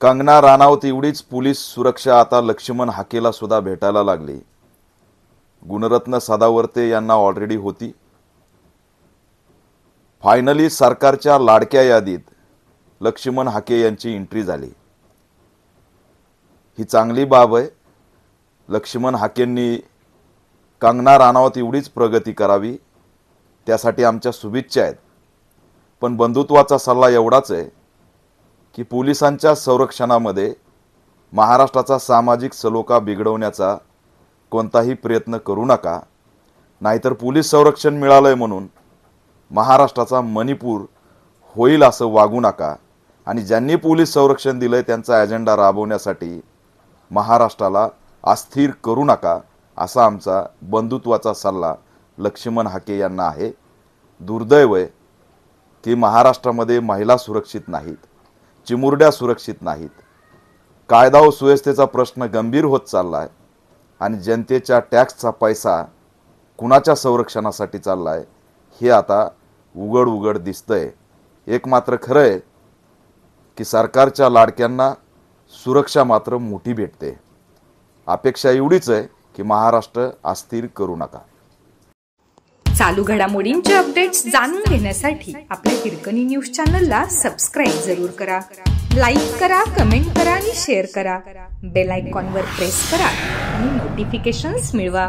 कंगना राणावत एवढीच पोलीस सुरक्षा आता लक्ष्मण हाकेला सुद्धा भेटायला लागली। गुणरत्न सदावर्ते यांना ऑलरेडी होती। फायनली सरकारच्या लाडक्या यादीत लक्ष्मण हाके यांची एंट्री झाली। ही चांगली बाब आहे। लक्ष्मण हाकेंनी कंगना राणावत एवढीच प्रगती करावी त्यासाठी आमच्या शुभेच्छा आहेत। पण बंधुत्वाचा सल्ला एवढाच आहे की पोलिसांच्या संरक्षणामध्ये महाराष्ट्राचा सामाजिक सलोखा बिघडवण्याचा कोणताही प्रयत्न करू नका। नाहीतर पोलीस संरक्षण मिळालंय म्हणून महाराष्ट्राचा मणिपूर होईल असं वागू नका आणि ज्यांनी पोलीस संरक्षण दिलंय त्यांचा एजेंडा राबवण्यासाठी महाराष्ट्राला अस्थिर करू नका असा आमचा बंधुत्वाचा सल्ला लक्ष्मण हाके यांना आहे। दुर्दैव आहे की महाराष्ट्रामध्ये महिला सुरक्षित नाहीत, चिमुरड्या सुरक्षित नाहीत, कायदा व सुव्यवस्थेचा प्रश्न गंभीर होत चाललाय आणि जनतेच्या टॅक्सचा पैसा कुणाच्या संरक्षणासाठी चाललाय हे आता उघड उघड दिसतंय। एक मात्र खरं आहे की सरकारच्या लाडक्यांना सुरक्षा मात्र मोठी भेटते। अपेक्षा एवढीच आहे की महाराष्ट्र अस्थिर करू नका। चालू घडामोडींचे अपडेट्स जाणून घेण्यासाठी आपल्या हिरकणी न्यूज चॅनलला सबस्क्राइब जरूर करा, लाईक करा, कमेंट करा आणि शेअर करा। बेल आयकॉनवर प्रेस करा आणि नोटिफिकेशन्स मिळवा।